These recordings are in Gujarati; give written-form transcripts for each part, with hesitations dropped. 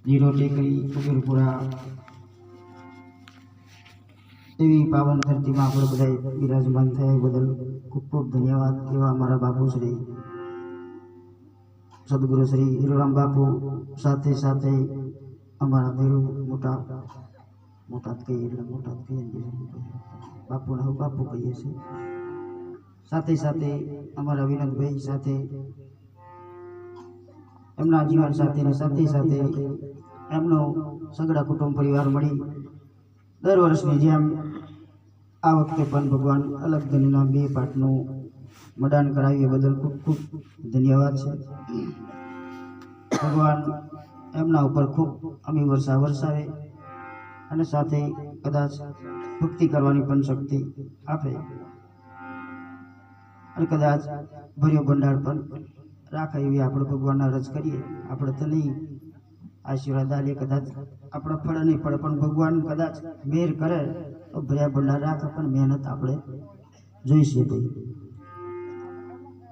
જીરો ટેકરી ઉગરપુરા એવી પાવન ધરતીમાં આપણે બધા બિરાજમાન થયા બદલ ખૂબ ખૂબ ધન્યવાદ. એવા અમારા બાપુ શ્રી સદગુરુ શ્રી હીરોરામ બાપુ, સાથે સાથે અમારા દેવ મોટા મોટા જ કહીએ એટલે મોટા જ કહીએ, બાપુને હું બાપુ કહીએ છીએ. સાથે સાથે અમારા વિનોદભાઈ, સાથે એમના જીવન સાથીની સાથે સાથે એમનો સગડા કુટુંબ પરિવાર મળી દર વર્ષની જેમ આ વખતે પણ ભગવાન અલગ ધનીના 2 પાઠનું મડાન કરાવી બદલ ખૂબ ખૂબ ધન્યવાદ છે. ભગવાન એમના ઉપર ખૂબ અમી વર્ષા વરસાવે અને સાથે કદાચ ભક્તિ કરવાની પણ શક્તિ આપે અને કદાચ ભર્યો ભંડાર પણ રાખે એવી આપણે ભગવાનના રજ કરીએ. આપણે તો નહીં આશીર્વાદ આલીએ, કદાચ આપણે ફળ નહીં પડે પણ ભગવાન કદાચ મેર કરે તો ભર્યા ભંડાર રાખે, પણ મહેનત આપણે જોઈશે. ભાઈ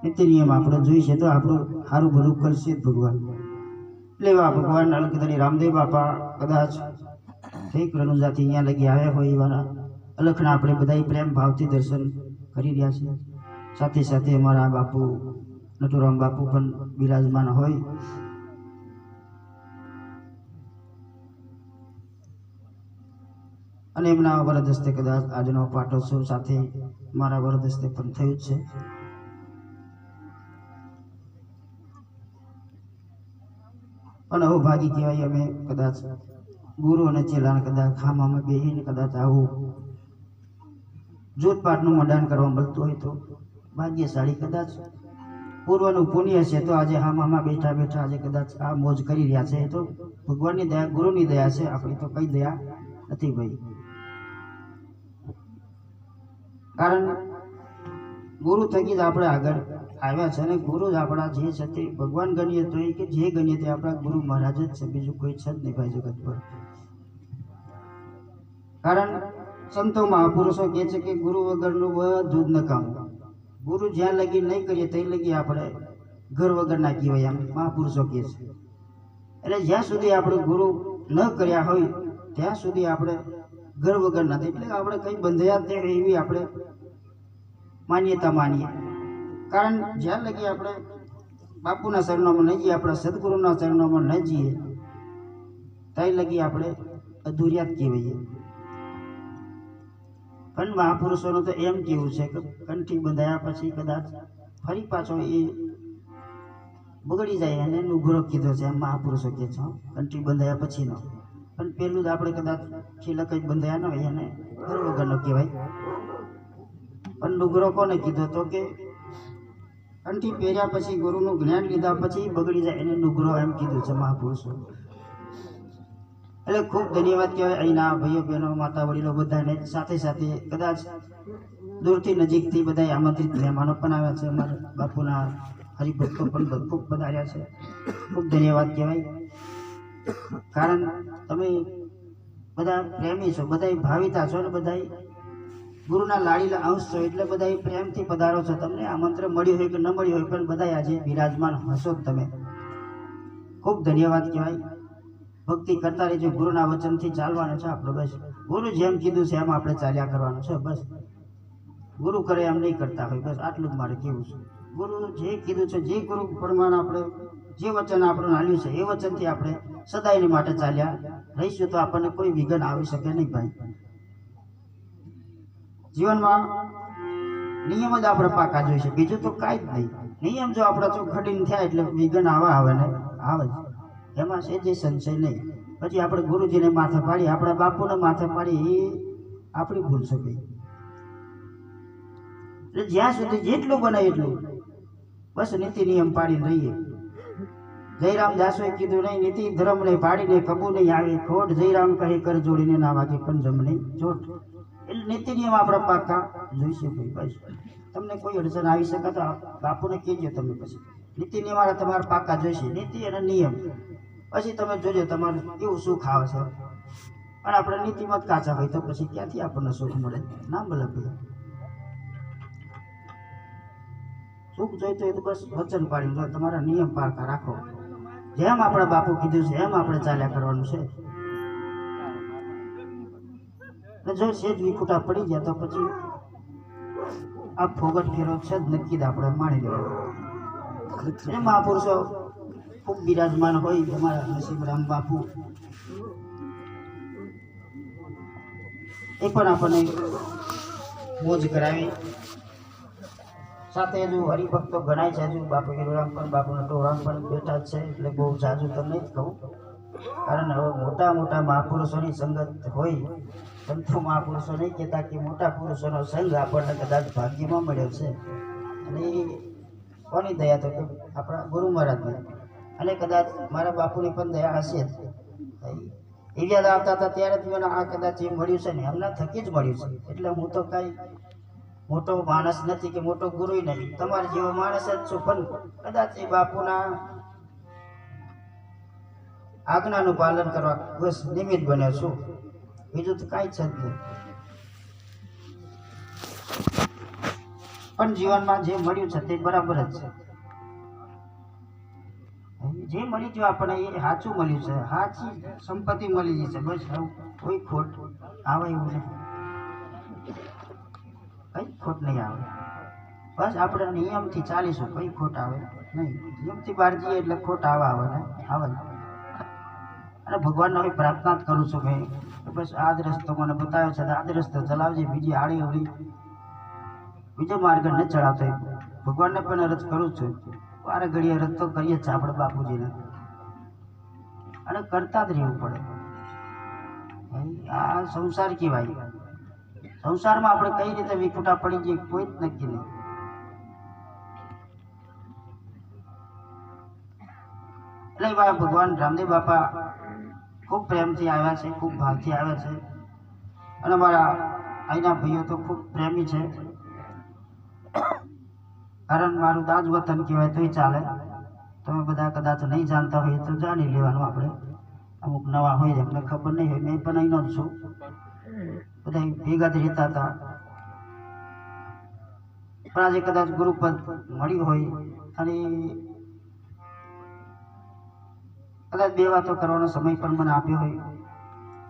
નીતિ નિયમ આપણે જોઈશે તો આપણું સારું ભલું કરશે જ ભગવાન. એટલે એવા ભગવાન અલગધણી રામદેવ બાપા કદાચ ઠીક રણુજાથી અહીંયા લગી આવ્યા હોય એવાના અલખના આપણે બધા પ્રેમ ભાવથી દર્શન કરી રહ્યા છીએ. સાથે સાથે અમારા બાપુ નટુરામ બાપુ પણ બિરાજમાન હોય. અને એમના વરદ હસ્તે કદાચ આજનો પાટોત્સવ સાથે મારા વરદ હસ્તે પણ થયું જ છે. પણ હવે ભાગી કહેવાય અમે કદાચ ગુરુ અને ચેલાને કદાચ ખામામાં બેસીને કદાચ આવું જૂથ પાઠનું મડાન કરવા મળતું હોય તો ભાગ્યશાળી. કદાચ પૂર્વનું પુણ્ય છે તો આજે હામામાં બેઠા બેઠા આજે કદાચ આ મોજ કરી રહ્યા છે. તો ભગવાનની દયા, ગુરુની દયા છે, આપણી તો કઈ દયા નથી ભાઈ. કારણ ગુરુ થકી જ આપણે આગળ આવ્યા છે અને ગુરુ જ આપણા જે છે તે ભગવાન ગણીએ તો કે જે ગણીએ તે આપણા ગુરુ મહારાજ જ છે, બીજું કોઈ છે જ નહીં ભાઈ જગત પર. કારણ સંતો મહાપુરુષો કહે છે કે ગુરુ વગરનું બધું જ નકામું. ગુરુ જ્યાં લગી નહીં કરીએ ત્યાં લગી આપણે ઘર વગર ના કહેવાય, આમ મહાપુરુષો કહે છે. એટલે જ્યાં સુધી આપણે ગુરુ ન કર્યા હોય ત્યાં સુધી આપણે ઘર વગર નથી. એટલે આપણે કંઈ બંધાયા જ નહીં એવી આપણે માન્યતા માનીએ. કારણ જ્યાં લગી આપણે બાપુના ચરણોમાં નહીં જઈએ, આપણા સદગુરુના ચરણોમાં ન જઈએ ત્યાં લગી આપણે અધૂરિયા જ કહેવાઈએ. પણ મહાપુરુષોનું તો એમ કેવું છે કે કંઠી બંધાયા પછી કદાચ ફરી પાછો એ બગડી જાય અને નુઘરો કીધો છે, એમ મહાપુરુષો કહે છે કંઠી બંધાયા પછીનો. પણ પેલું જ આપણે કદાચ છેલ્લા કંઈ બંધાયા ન હોય એને ઘર વગરનો કહેવાય. પણ નુઘરો કોને કીધો તો કે કંઠી પહેર્યા પછી ગુરુનું જ્ઞાન લીધા પછી બગડી જાય એને નુઘરો એમ કીધું છે મહાપુરુષો. એટલે ખૂબ ધન્યવાદ કહેવાય અહીંના ભાઈઓ બહેનો, માતા વડીલો બધાને. સાથે સાથે કદાચ દૂરથી નજીકથી બધા આમંત્રિત મહેમાનો પણ આવ્યા છે. અમારા બાપુના હરિભક્તો પણ ખૂબ પધાર્યા છે. ખૂબ ધન્યવાદ કહેવાય. કારણ તમે બધા પ્રેમી છો, બધા ભાવિતા છો ને બધા ગુરુના લાડીલા અંશ છો, એટલે બધા પ્રેમથી પધારો છો. તમને આમંત્રણ મળ્યું હોય કે ન મળ્યું હોય પણ બધા આજે બિરાજમાન હશો તમે. ખૂબ ધન્યવાદ કહેવાય. ભક્તિ કરતા રહેજો, ગુરુના વચનથી ચાલવાનું છે આપણે. બસ ગુરુ જેમ કીધું છે એમ આપણે ચાલ્યા કરવાનું છે. બસ ગુરુ કરે એમ નહીં કરતા હોય. બસ આટલું જ મારે કહેવું છે. ગુરુ જે કીધું છે, જે ગુરુ પ્રમાણે આપણે જે વચન આપણને આપ્યું છે એ વચનથી આપણે સદાયને માટે ચાલ્યા રહીશું તો આપણને કોઈ વિઘ્ન આવી શકે નહીં ભાઈ. જીવનમાં નિયમ જ આપણે પાકા જોઈશે, બીજું તો કાંઈ જ નહીં. નિયમ જો આપણા ચોખડીને થયા એટલે વિઘ્ન આવે ને આવે જ, એમાં છે જે સંશય નહીં. પછી આપણે ગુરુજીને માથે પાડીએ, આપણા બાપુને માથે પાડીએ એ આપણી ભૂલ છે ભાઈ. એટલે જ્યાં સુધી જેટલું બને એટલું બસ નીતિ નિયમ પાડીને રહીએ. જયરામ દાસોએ કીધું નહીં, નીતિ ધર્મ નહીં પાડીને કબૂ નહીં આવે ખોટ. જયરામ કહે કર જોડીને ના વાગે પંજમ નહીં ચોટ. એટલે નીતિ નિયમ આપણા પાકા જોઈશે ભાઈ. બસ તમને કોઈ અડચણ આવી શકે તો બાપુને કહેજો તમે. પછી નીતિ નિયમ તમારા પાકા જોઈશે, નીતિ અને નિયમ. પછી તમે જોજો તમારું કેવું સુખ આવે છે. પણ આપણે નીતિમાં જ કાચા હોય તો પછી ક્યાંથી આપણને સુખ મળે? ના મળે ભાઈ. સુખ જોઈતું હોય તો બસ વચન પાડીને જો તમારા નિયમ પાળતા રાખો, જેમ આપણા બાપુ કીધું છે એમ આપણે ચાલ્યા કરવાનું છે. જો સેજ વિખુટા પડી ગયા તો પછી આ ફોગટ ફેરો છે જ નક્કી જ આપણે માણી લેવાનું. એ મહાપુરુષો ખૂબ બિરાજમાન હોય અમારા નસીબરામ બાપુ, એ પણ આપણને મોજ કરાવી. સાથે હજુ હરિભક્તો ગણાય છે, હજુ બાપુ હિરોરામ પણ બાપુના ટોરામ પણ બેઠા જ છે, એટલે બહુ જાજુ તો નહીં જ કહું, કારણ હવે મોટા મોટા મહાપુરુષોની સંગત હોય. સંતો મહાપુરુષો નહીં કહેતા કે મોટા પુરુષોનો સંગ આપણને કદાચ ભાગ્યમાં મળ્યો છે, અને કોની દયા તો કે આપણા ગુરુ મહારાજની, અને કદાચ મારા બાપુની પણ દયા હશે જ. એવી યાદ આવતા હતા ત્યારે જ મને આ કદાચ એ મળ્યું છે ને એમના થકી જ મળ્યું છે. એટલે હું તો કાંઈ મોટો માણસ નથી કે મોટો ગુરુ નથી, તમારા જેવો માણસ જ છું, પણ કદાચ એ બાપુના આજ્ઞાનું પાલન કરવા બસ નિમિત્ત બન્યો છું, બીજું તો કાંઈ છે જ નહીં. પણ જીવનમાં જે મળ્યું છે તે બરાબર જ છે. જે મળી ગયું આપણને એ સાચું મળ્યું છે, સાચી સંપત્તિ મળી ગઈ છે, બસ કોઈ ખોટ આવે એવું નહીં, કઈ ખોટ નહીં આવે. બસ આપણે નિયમથી ચાલીશું, કઈ ખોટ આવે નહીં. નિયમથી બહાર જઈએ એટલે ખોટ આવે ને આવે. અને ભગવાનને હવે પ્રાર્થના જ કરું છું ભાઈ, બસ આ જ રસ્તો મને બતાવ્યો છે, આ જ રસ્તો ચલાવજે, બીજી આડી અવળી બીજો માર્ગ ન ચડાવતો. ભગવાનને પણ અરજ કરું છું, વારે ઘડીએ અરજ તો કરીએ જ છે આપણે બાપુજીને, અને કરતા જ રહેવું પડે. આ સંસાર કહેવાય, સંસારમાં આપણે કઈ રીતે વિખુટા પડી જઈએ કોઈ જ નક્કી નહીં. એટલે ભગવાન રામદેવ બાપા ખૂબ પ્રેમથી આવ્યા છે, ખૂબ ભાવથી આવ્યા છે, અને મારા અહીંના ભાઈઓ તો ખૂબ પ્રેમી છે, કારણ મારું દાજ વતન કહેવાય તોય ચાલે. તમે બધા કદાચ નહીં જાણતા હોય તો જાણી લેવાનું. આપણે અમુક નવા હોય એમને ખબર નહીં હોય, મેં પણ અહીંનો જ છું, બધા ભેગા જ રહેતા હતા. પણ આજે કદાચ ગુરુપદ મળ્યું હોય અને કદાચ બે વાતો કરવાનો સમય પણ મને આપ્યો હોય,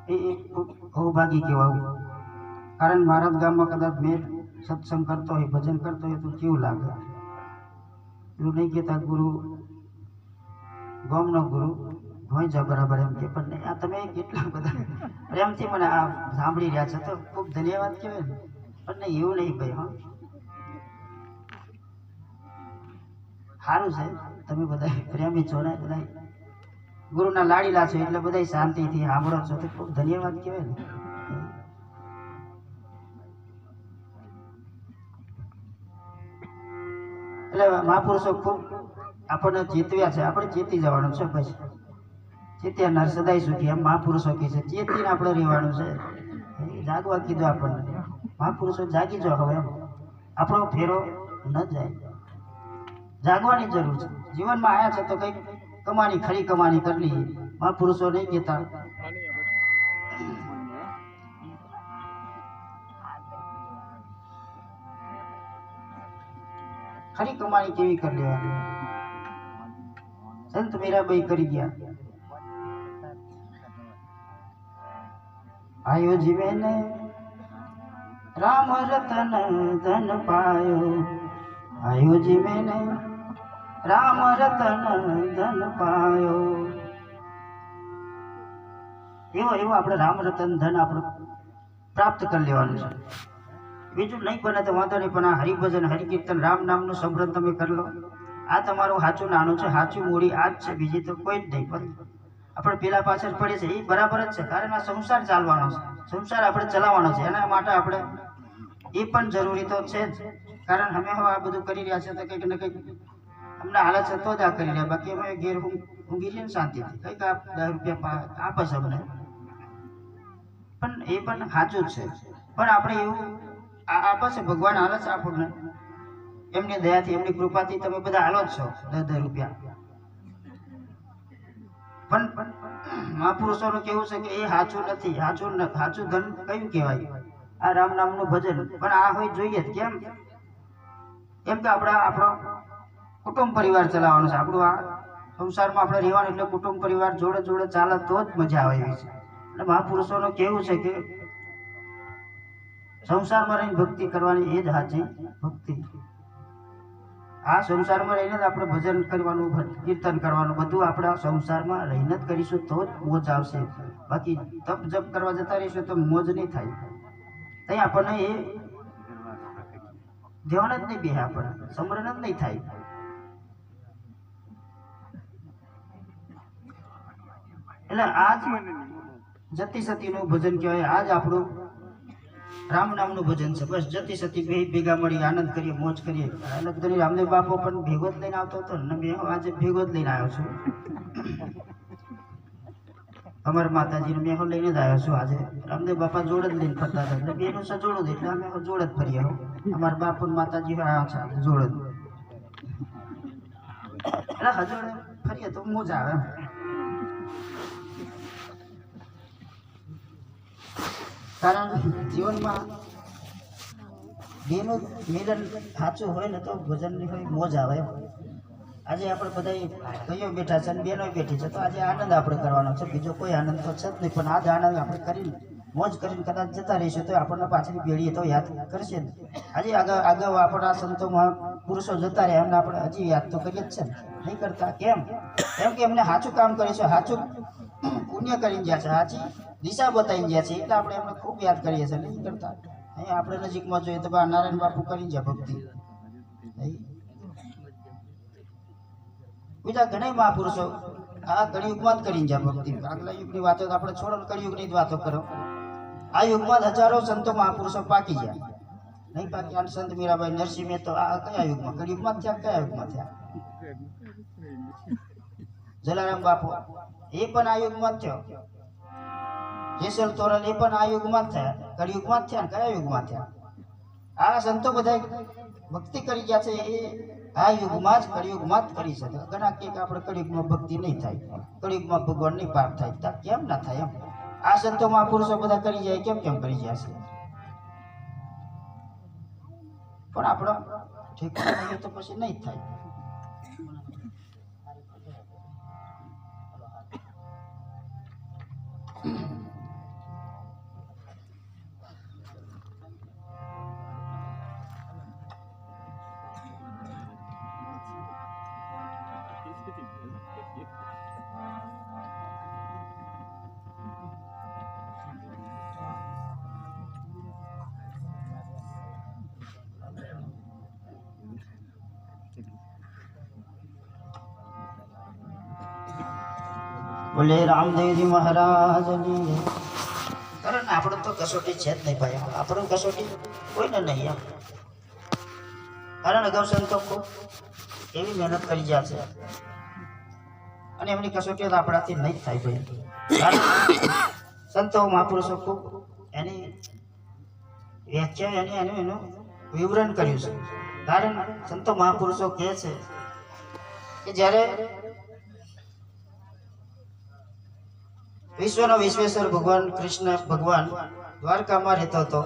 એ ખૂબ સૌભાગ્ય કહેવાવું. કારણ મારા ગામમાં કદાચ મેં સત્સંગ કરતો હોય, ભજન કરતો હોય તો કેવું લાગે, એવું નહીં કહેતા ગુરુ ગામનો ગુરુ હોય છે બરાબર એમ કે, પણ આ તમે કેટલા બધા પ્રેમથી મને આ સાંભળી રહ્યા છો તો ખૂબ ધન્યવાદ કહેવાય ને. પણ નહીં એવું નહીં ભાઈ, હા સારું છે, તમે બધા પ્રેમી છો ને, બધા ગુરુના લાડીલા છો એટલે બધા શાંતિથી સાંભળો છો તો ખૂબ ધન્યવાદ કહેવાય ને. એટલે મહાપુરુષો ખૂબ આપણને ચેતવ્યા છે, આપણે ચેતી જવાનું છે. પછી ચેત્યા નર સદાય સુખી, એમ મહાપુરુષો કહે છે, ચેતીને આપણે રહેવાનું છે. જાગવા કીધું આપણને, મહાપુરુષો જાગી જાઓ હવે, આપણો ફેરો ન જાય, જાગવાની જરૂર છે. જીવનમાં આવ્યા છે તો કંઈક કમાણી ખરી કમાણી કરી લઈએ. મહાપુરુષો નહીં કહેતા ખરી કમાણી કેવી કરી લેવાની. સંત મીરાબાઈ કરી ગયા, આયો જીવે ને રામ રતન ધન પાયો, આયો જીવે ને રામ રતન ધન પાયો. એવો આપણે રામ રતન ધન આપણે પ્રાપ્ત કરી લેવાનું છે. બીજું નહીં બને તો વાંધો નહીં, પણ આ હરિભજન હરિકીર્તન રામ નામનું સમરણ તમે કરી લો, આ તમારું સાચું નાનું છે, સાચું મૂડી આ જ છે, બીજી તો કોઈ જ નહીં. પણ આપણે પેલા પાછળ પડે છે એ બરાબર જ છે, કારણ આ સંસાર ચાલવાનો છે, સંસાર આપણે ચલાવવાનો છે, એના માટે આપણે એ પણ જરૂરી તો છે જ. કારણ અમે હવે આ બધું કરી રહ્યા છે તો કંઈક ને કંઈક અમને હાલત છે તો જ આ કરી રહ્યા, બાકી અમે ઘેર ઊંઘી લઈએ ને શાંતિથી, કંઈક 10 રૂપિયા આપે છે અમને, પણ એ પણ સાચું જ છે. પણ આપણે એવું આપે છે ભગવાન, હાલે છે આપણને એમની દયાથી એમની કૃપાથી તમે બધા હાલો જ છો 10 રૂપિયા. પણ મહાપુરુષોનું કેવું છે કે એ સાચું નથી, સાચું ધન કયું કહેવાય? આ રામ નામનું ભજન. પણ આ હોય જોઈએ કેમ? કેમ કે આપણો કુટુંબ પરિવાર ચલાવવાનો છે આપણું આ સંસારમાં આપણે રહેવાનું એટલે કુટુંબ પરિવાર જોડે જોડે ચાલે તો જ મજા આવે એવી છે અને મહાપુરુષોનું કેવું છે કે સંસારમાં રહીને ભક્તિ કરવાની એ જ સાચી ભક્તિ આ સંસારમાં રહીને જ આપણે ભજન કરવાનું કીર્તન કરવાનું બધું આપણે સંસારમાં રહીને જ કરીશું તો જ મોજ આવશે બાકી તપ જપ કરવા જતા રહીશું તો મોજ નહીં થાય ત્યાં આપણને એ ધ્યાન જ નહીં બે આપણને સમરણ જ નહીં થાય એટલે આજ જતી સતીનું ભજન કહેવાય આજ આપણું રામ નામનું ભજન છે બસ જતી સતી બે ભેગા મળી આનંદ કરીએ મોજ કરીએ આનંદ કરી રામદેવ બાપો પણ ભેગો જ લઈને આવતો હતો ને મેં આજે ભેગો જ લઈને આવ્યો છું અમારા માતાજીને મેં લઈને જ આવ્યો છું આજે રામદેવ બાપા જોડે જ લઈને ફરતા હતા એટલે બેનું સજોડું એટલે અમે જોડે જ ફરીએ અમારા બાપુ માતાજી આવ્યા છે જોડે જ એટલે હજોડે ફરીએ તો મોજ આવે કારણ જીવનમાં બેનું મિલન સાચું હોય ને તો ભજનની હોય મોજ આવે આજે આપણે બધા ભાઈઓ બેઠા છે અને બહેનો બેઠી છે તો આજે આનંદ આપણે કરવાનો છે બીજો કોઈ આનંદ તો છે જ નહીં પણ આજ આનંદ આપણે કરીને મોજ કરીને કદાચ જતા રહીશું તો આપણને પાછળની પેઢીએ તો યાદ કરશે ને આજે આગળ આપણા સંતોમાં પુરુષો જતા રહે એમને આપણે હજી યાદ તો કરીએ જ છે ને નહીં કરતા કેમ કે એમને સાચું કામ કરે છે સાચું પુણ્ય કરીને ગયા છે સાચી દિશા બતાવી ગયા છે એટલે આપણે એમને ખૂબ યાદ કરીએ છીએ નહીં કરતા અહીં આપણે નજીકમાં જોઈએ તો નારાયણ બાપુ કરી ગયા ભક્તિ બીજા ઘણા મહાપુરુષો આ કળિયુગમાં જ કરીને જાય ભક્તિ આગલા યુગની વાતો આપણે છોડો કળિયુગની જ વાતો કરો આ યુગમાં હજારો સંતો મહાપુરુષો પાકી ગયા નહીં પાકી આ સંત મીરાબાઈ નરસિંહ મહેતો આ કયા યુગમાં કળિયુગમાં જ થયા કયા યુગમાં થયા જલારામ બાપુ એ પણ આ યુગમાં જ થયો જેસલ તોરલ એ પણ આ યુગમાં જ થયા કળિયુગમાં જ થયા કયા યુગમાં થયા આ સંતો બધા ભક્તિ કરી ગયા છે એ આ યુગમાં જ કળિયુગમાં જ કરી છે ઘણા કે આપણે કળિયુગમાં ભક્તિ નહીં થાય કળિયુગમાં ભગવાન નહીં પાપ થાય કેમ ના થાય એમ આ સંતો મહાપુરુષો બધા કરી જાય કેમ કરી જાય છે પણ આપણો ઠેકાણું નહીં તો પછી નહીં થાય બોલે રામદેવજી મહારાજની કારણ આપણે તો કસોટી છે જ નહીં ભાઈ આપણું કસોટી કોઈને નહીં એમ કારણ અગાઉ સંતો ખૂબ એવી મહેનત કરી ગયા છે અને એમની કસોટીઓ તો આપણાથી નહીં જ થાય ભાઈ કારણ સંતો મહાપુરુષો ખૂબ એની વ્યાખ્યા એનું વિવરણ કર્યું છે કારણ સંતો મહાપુરુષો કહે છે કે જ્યારે વિશ્વનો વિશ્વેશ્વર ભગવાન કૃષ્ણ ભગવાન દ્વારકામાં રહેતો હતો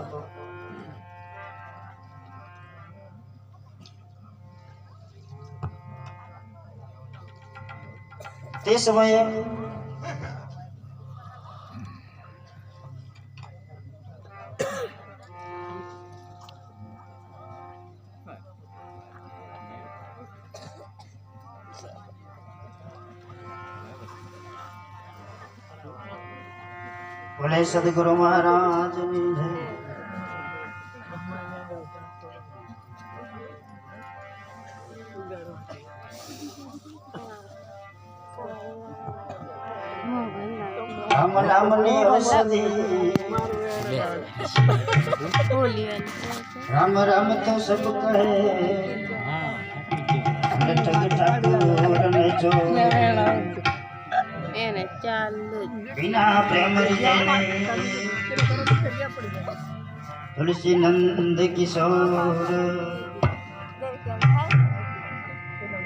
તે સમયે બોલે સદગુરુ મહારાજની જય રામ નામની ઔષધિ રામ રામ તો સબ કહે ઠગ ઠાકુર ને જો बिना प्रेम तुलसी नंद किशोर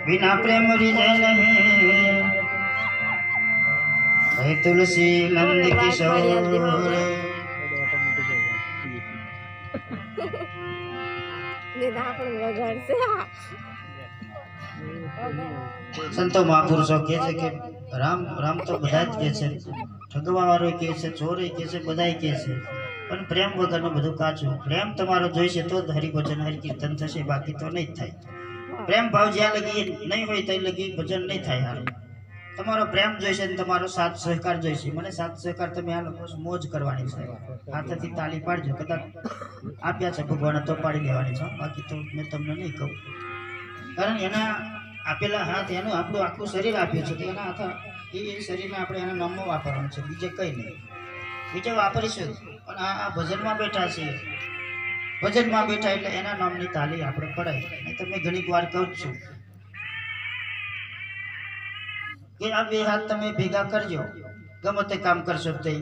बिना प्रेम रिजय नहीं तुलसी नंद किशोर સંતો મહાપુરુષો કહે છે કે રામ રામ તો બધા જ કહે છે, ઠગવા વાળો કહે છે, ચોરે કહે છે, બધા કહે છે, પણ પ્રેમ વગરનું બધું કાચું. પ્રેમ તમારો જોઈશે તો જ હરિભજન હરિકીર્તન થશે, બાકી તો નહીં જ થાય. પ્રેમ ભાવ જ્યાં લગી નહીં હોય ત્યાં લગી ભજન નહીં થાય. હારું તમારો પ્રેમ જોઈશે ને તમારો સાથ સહકાર જોઈશે. મને સાથ સહકાર તમે આ લોકો મોજ કરવાની છે, હાથેથી તાલી પાડજો. કદાચ આપ્યા છે ભગવાને તો પાડી લેવાની છે, બાકી તો મેં તમને નહીં કહું. કારણ એના આપેલા હાથ, એનું આપણું આખું શરીર આપ્યું છે, તો એના હાથ એ શરીરને આપણે એના નામમાં વાપરવાનું છે, બીજે કંઈ નહીં. બીજે વાપરીશું પણ આ ભજનમાં બેઠા છીએ, ભજનમાં બેઠા એટલે એના નામની તાલી આપણે પડાય. અને તમે ઘણી વાર કહું છું કે આ બે હાથ તમે ભેગા કરજો, ગમે તે કામ કરશો તે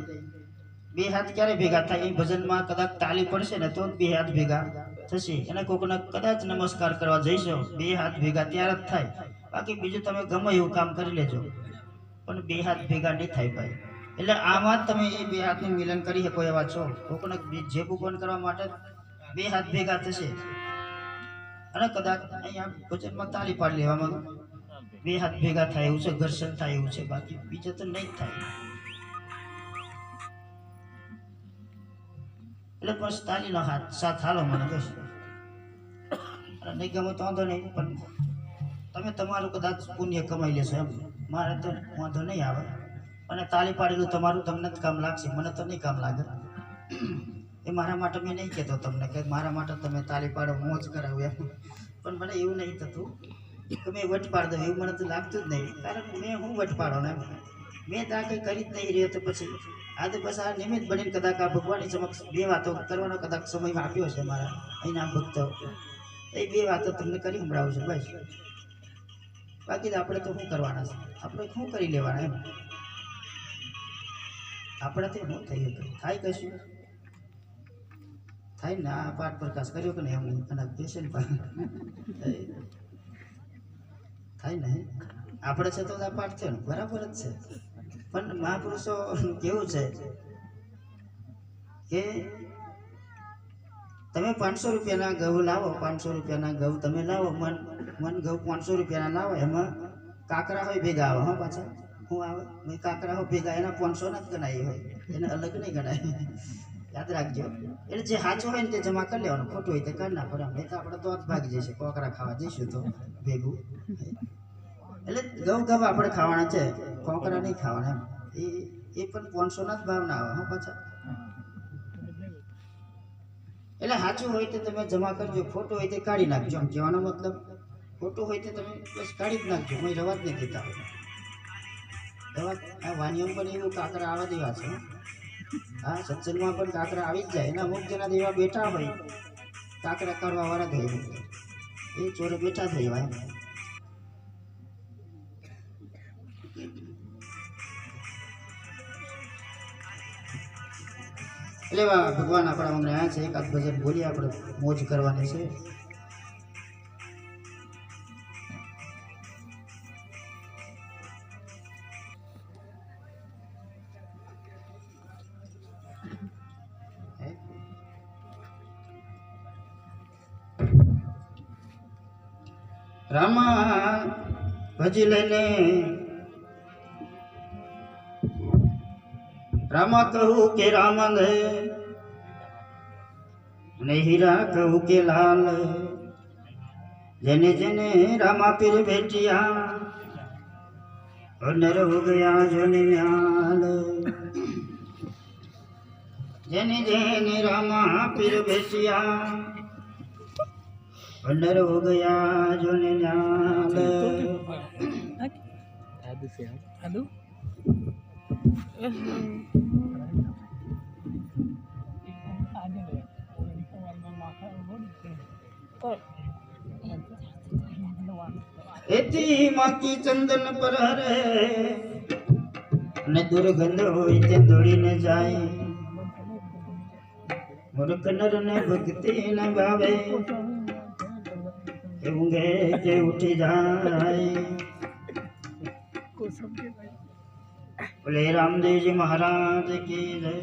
બે હાથ ક્યારે ભેગા થાય? એ ભજનમાં કદાચ તાલી પડશે ને તો જ બે હાથ ભેગા થશે. એને કોકને કદાચ નમસ્કાર કરવા જઈશો, બે હાથ ભેગા ત્યારે જ થાય. બાકી બીજું તમે ગમે એવું કામ કરી લેજો, પણ બે હાથ ભેગા નહીં થાય ભાઈ. એટલે આમાં જ તમે એ બે હાથનું મિલન કરી શકો એવા છો. કોકને જે બંધ કરવા માટે બે હાથ ભેગા થશે અને કદાચ અહીંયા ભજનમાં તાલી પાડી લેવામાં બે હાથ ભેગા થાય એવું છે, ઘર્ષણ થાય એવું છે, બાકી બીજું તો નહીં જ થાય. એટલે બસ તાલીનો હાથ સાથ હાલો મને બસ. નહીં ગમે તો વાંધો નહીં, પણ તમે તમારું કદાચ પુણ્ય કમાઈ લેશો એમ, મારે તો વાંધો નહીં આવે. અને તાલી પાડેલું તમારું તમને જ કામ લાગશે, મને તો નહીં કામ લાગે. એ મારા માટે મેં નહીં કહેતો તમને કે મારા માટે તમે તાલી પાડો, મોજ કરાવો એમ. પણ મને એવું નહીં થતું કે મેં વટ પાડ દઉં, એવું મને તો લાગતું જ નહીં. કારણ મેં હું વટ પાડો ને, મેં તો આ કંઈ કરી જ નહીં રહ્યો. તો પછી આજે બસ આ નિમિત્ત બનીને કદાચ આ ભગવાનની સમક્ષ બે વાતો કરવાનો કદાચ સમય આપ્યો છે મારા અહીંના ભક્તો, એ બે વાતો તમને કરી સંભળાવું છું બસ. બાકી તો આપણે તો શું કરવાના છે, આપણે શું કરી લેવાના એમ. આપણાથી શું થઈ થાય? કશું થાય ને? આ પાઠ પ્રકાશ કર્યો કે નહીં એમ, અને પેશન્ટ થાય ને આપણે છે તો આ પાઠ થયો ને, બરાબર જ છે. પણ મહાપુરુષો કેવું છે કે તમે 500 રૂપિયાના ઘઉં લાવો, 500 રૂપિયાના ઘઉં તમે લાવો, મન ઘઉં 500 રૂપિયાના લાવો, એમાં કાકરા હોય ભેગા આવે. હા પાછા શું આવે? કાકરા હોય ભેગા, એના 500 ના જ ગણાય હોય, એને અલગ નહીં ગણાય. યાદ રાખજો. એટલે જે સાચું હોય ને તે જમા કરી લેવાનું, ખોટું હોય તે કાઢી નાખો. નહીં તો આપણે તો જ ભાગી જઈશું, કોકરા ખાવા જઈશું તો ભેગું. એટલે ઘઉં આપણે ખાવાના છે, કોકરા નહીં ખાવાના એમ. એ પણ 500 ના જ ભાવના આવે. હા પાછા એટલે સાચું હોય તો તમે જમા કરજો, ખોટું હોય તે કાઢી નાખજો. આમ કહેવાનો મતલબ ખોટું હોય તો તમે બસ કાઢી જ નાખજો, કોઈ રવા જ નહીં દેતા. રવા આ વાણીઓ પણ એવું કાકરા આવા દેવા છે. હા, સત્સંગમાં પણ કાકરા આવી જ જાય. એના અમુક જણા એવા બેઠા હોય, કાકરા કાઢવા વાળા થઈ હોય, એ ચોરે બેઠા થઈ હોય. એટલે ભગવાન આપણા અમને આ છે, એકાદ ભજન બોલીએ, આપણે મોજ કરવાની છે. રામા ભજી લઈને રામા કહું કે રામંદ ને હીરા કહું કે લાલ, જેને જેને રામા પીર બેટિયા નર હો ગયા જોને ન્યાલ, જેને જેને રામા પીર બેટિયા नर हो गया जो न्याल। एती माकी चंदन पर हरे ने दुर्गंध होई ते दौड़ी न जाए, मूर्ख नर ने भक्ति न गावे ऊँगे के उठी जाए। बोले रामदेव जी महाराज की जय।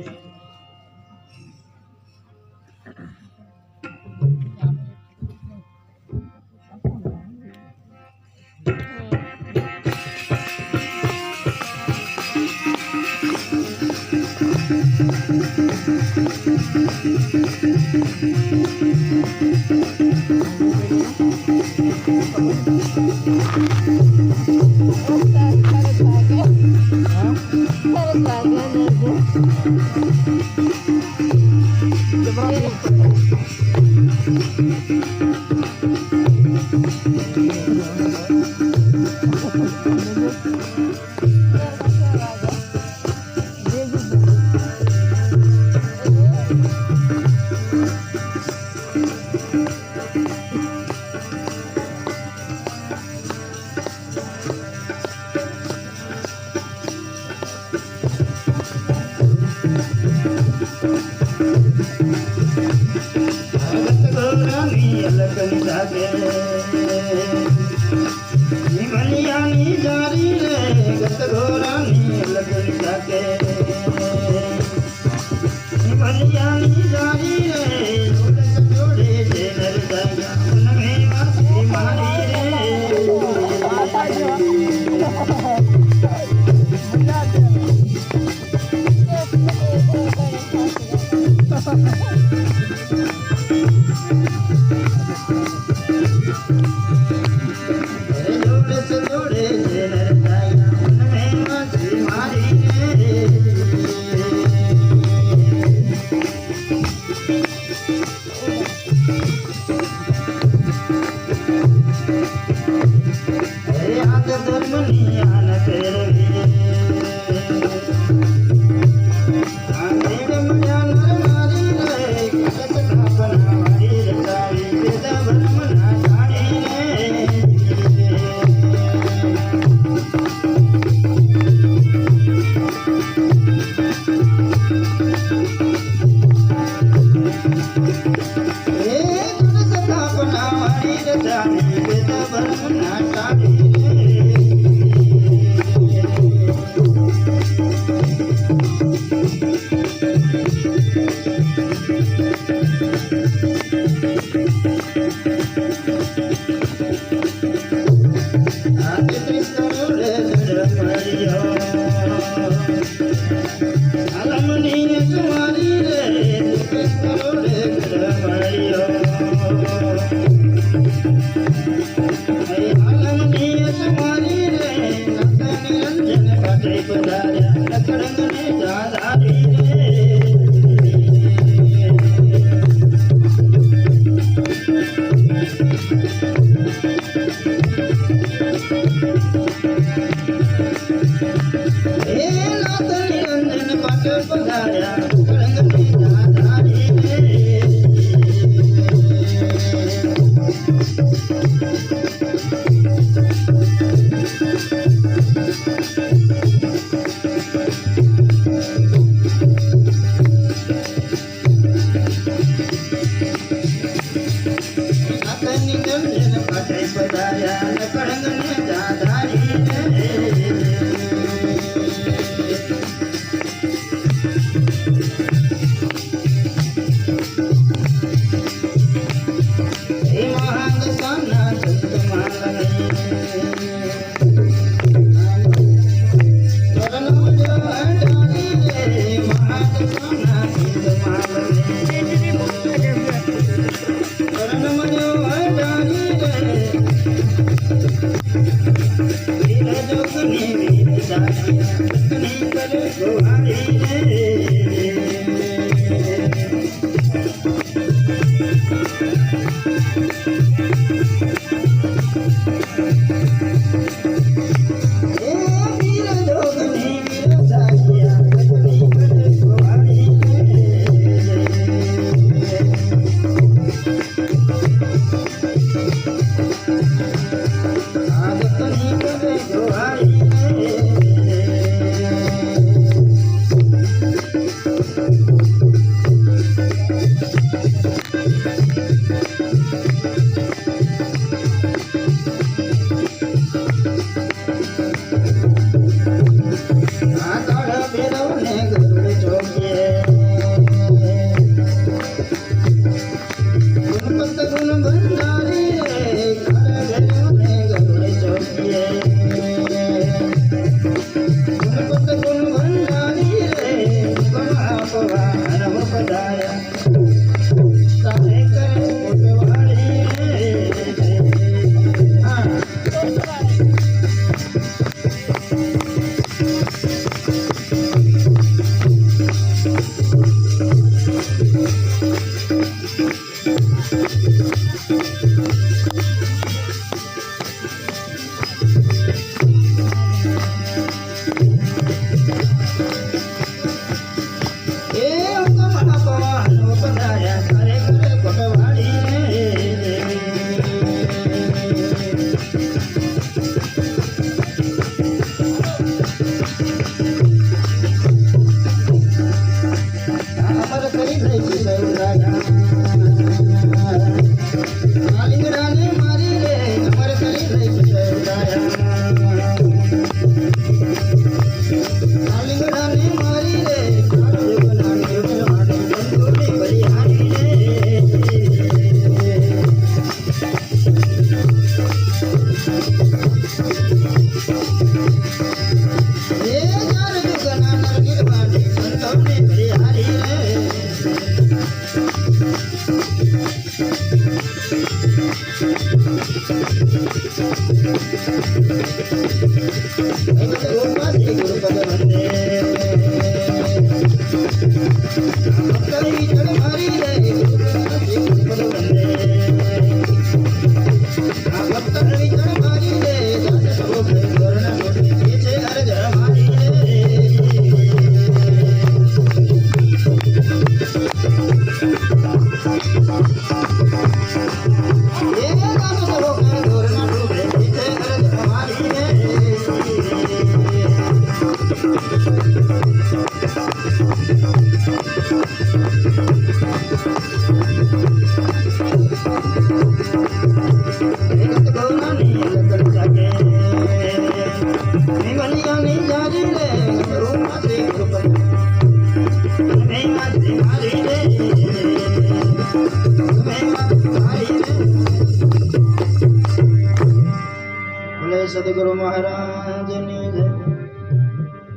સદગુરુ મહારાજની જય.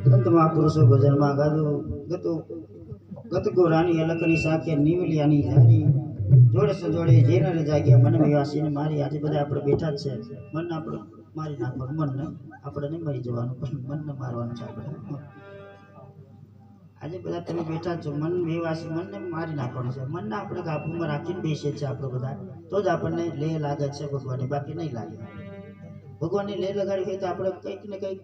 સંત મહાપુરુષો ભજનમાં ગાધું ગત ગોરાની અલકની સાકે નીવલિયાની જારી જોડે સજોડે જેને જાગ્યા મને વિવાસીને મારી. આજે બધા આપણે બેઠા જ છે. મનને આપણે મારી નાખવાનું. મનને આપણે નહીં મરી જવાનું, પણ મનને મારવાનું છે આપણે. આજે બધા તમે બેઠા છો, મન વિવાસી મનને મારી નાખવાનું છે. મનને આપણે કાબૂમાં રાખીને બેસીએ છીએ આપણે બધા, તો જ આપણને લે લાગે છે ભગવાનની, બાકી નહીં લાગે. ભગવાનની લે લગાડી હોય તો આપણે કંઈક ને કંઈક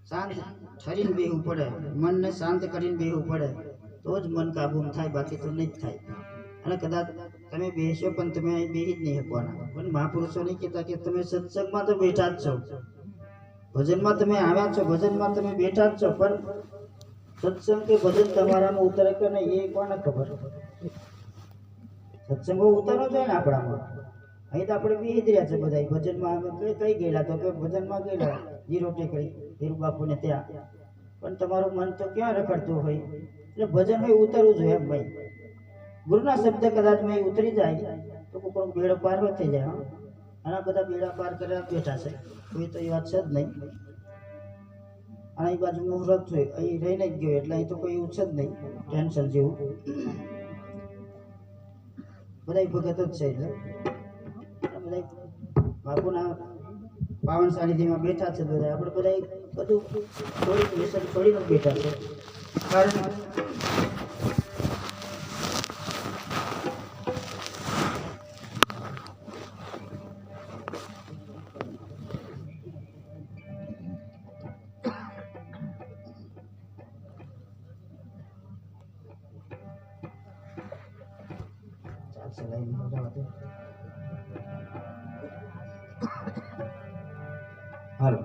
શાંત ઠરીને બેહવું પડે, મનને શાંત કરીને બેહવું પડે, તો જ મન કાબૂમાં થાય, બાકી તો નહીં જ થાય. અને કદાચ તમે બેસો પણ તમે બેહી જ નહીં શકવાના. પણ મહાપુરુષો નહીં કહેતા કે તમે સત્સંગમાં તો બેઠા જ છો, ભજનમાં તમે આવ્યા છો, ભજનમાં તમે બેઠા જ છો, પણ સત્સંગ કે ભજન તમારામાં ઉતરે કે નહીં એ કોને ખબર. સત્સંગો ઉતરવો જોઈએ ને આપણામાં. અહીં તો આપણે બેહી જ રહ્યા છે બધા. ભજનમાં અમે કઈ ગયેલા તો કે ભજનમાં ગયેલા જીરો ટેકરી ધીરુ બાપુને ત્યાં, પણ તમારું મન તો ક્યાં રખડતું હોય. એટલે ભજન હોય ઉતરવું જોઈએ એમ ભાઈ. ગુરુના શબ્દ કદાચ મેં ઉતરી જાય તો કોઈ બેડો પાર થઈ જાય. હા, આના બધા બેડા પાર કર્યા બેઠા છે, કોઈ તો એ વાત છે જ નહીં. અને એ બાજુ મુહૂર્ત હોય, અહીં રહીને જ ગયો, એટલે અહીં તો કોઈ એવું છે જ નહીં ટેન્શન જેવું. બધા ભગત જ છે. એટલે બધા બાપુના પાવન સાનિધ્યમાં બેઠા છે બધા. આપણે બધા બધું છોડીને બેઠા છે. કારણ હાલો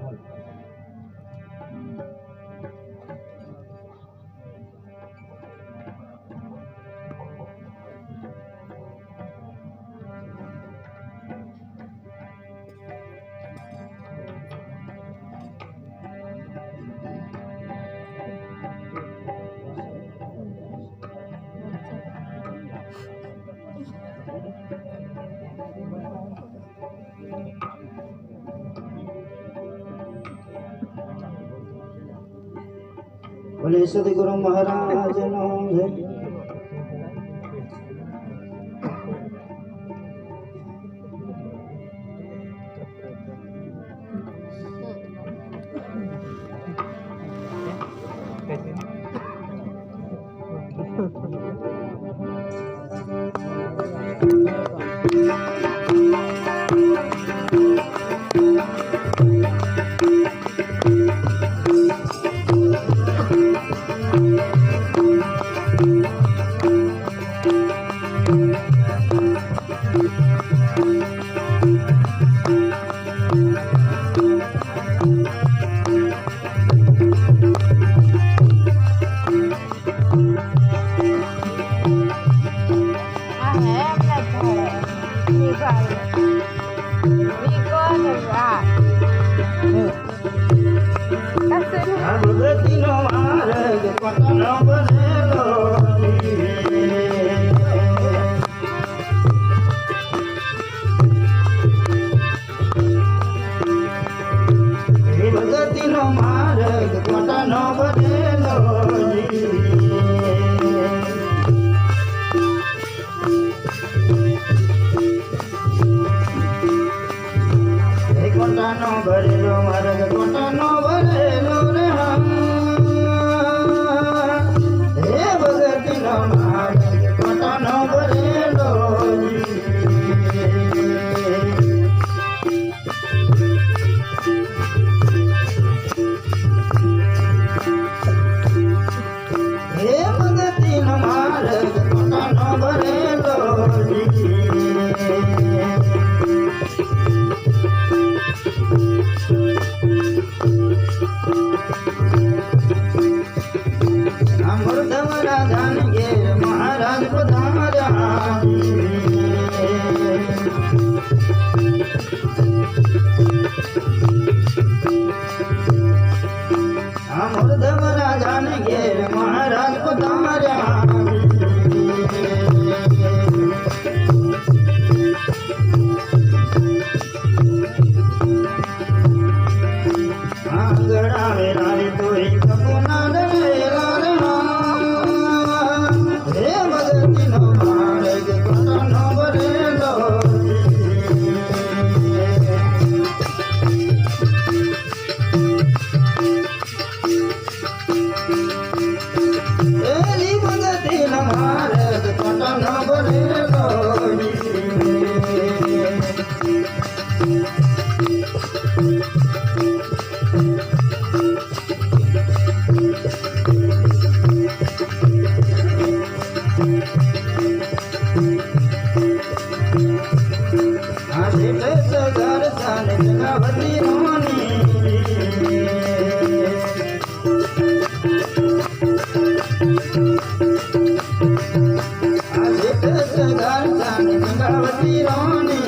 બોલે સદગુરુ મહારાજનો જય. ભગતીનો માર્ગ પોતાનો બનેલો ભગતીનો માર્ગ પોતાનો બનેલો પોતાનો ભરેલો માર્ગ કોટાનો ભરેલો રે હે ભગતનો માર્ગ કોટાનો ભરેલો હે ભગતનો માર્ગ કોટાનો ભરેલો અમૃતવરા ધાન ઘેર મહારાજ પધાર્યા અમૃતવરા ધાન ઘેર મહારાજ પધાર્યા આંગણા વેરાવે તોય કપુના ડરેલા રે ભગતનો માર્ગ કોટાનો ભરેલો એલી ભગતનો માર્ગ કોટાનો ભરેલો સગર સાન જગાવતી રોની આજે સગર સાન જગાવતી રોની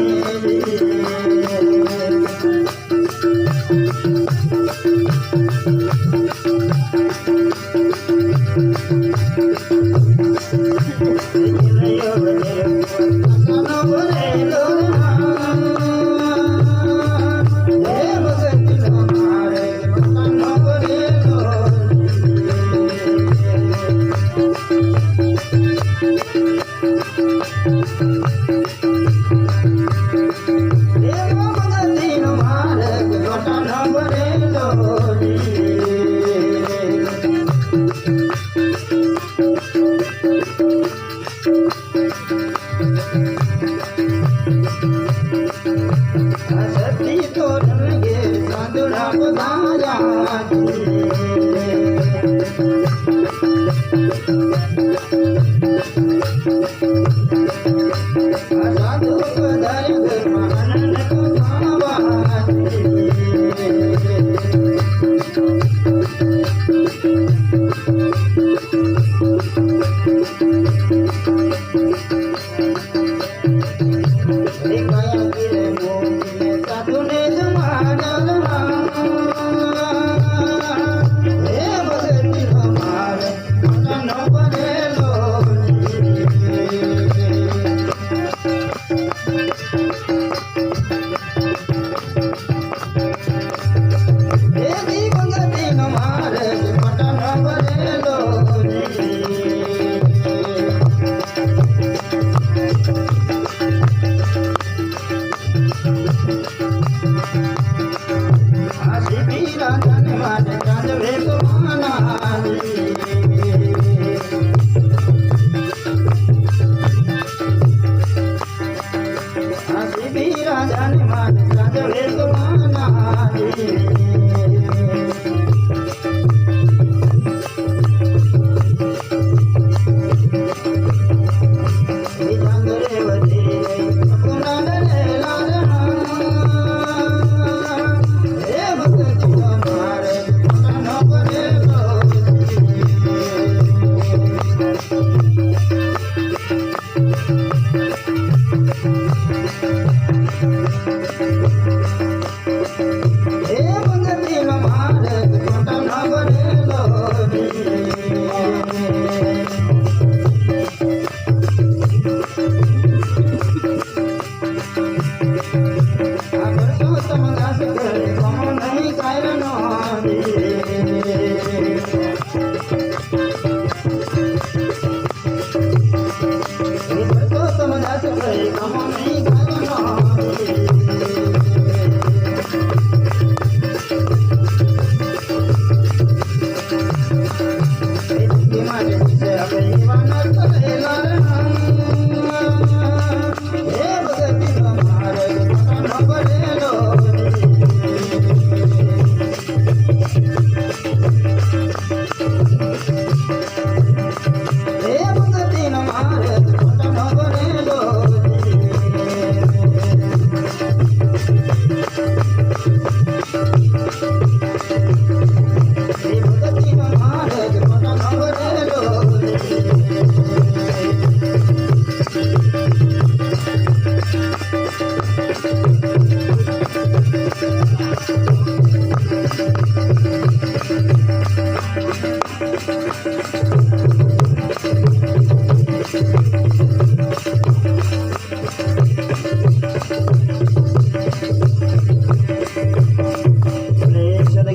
સતી તો રંગે સાંદુડા પધાર્યા સાધુ પધાર્ય ઘરમાં આનંદ કુમાવા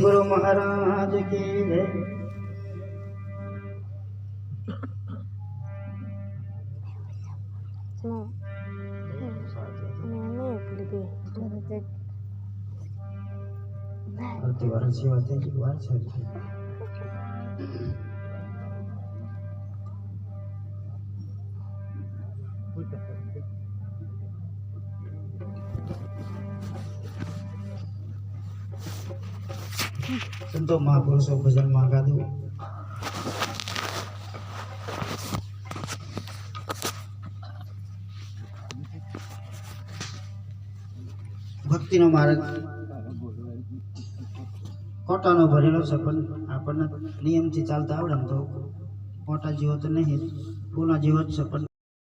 સદગુરુ મહારાજ કી જય. આરતી વાર સેવા થઈ ગઈ વાર છે. સંતો મહાપુરુષો ભજનમાં ગાધું. ભક્તિનો માર્ગ કોટાનો ભરેલો છે, પણ આપણને નિયમથી ચાલતા આવડે તો કોટા જેવો તો નહીં, ફૂલના જેવો જ છે, પણ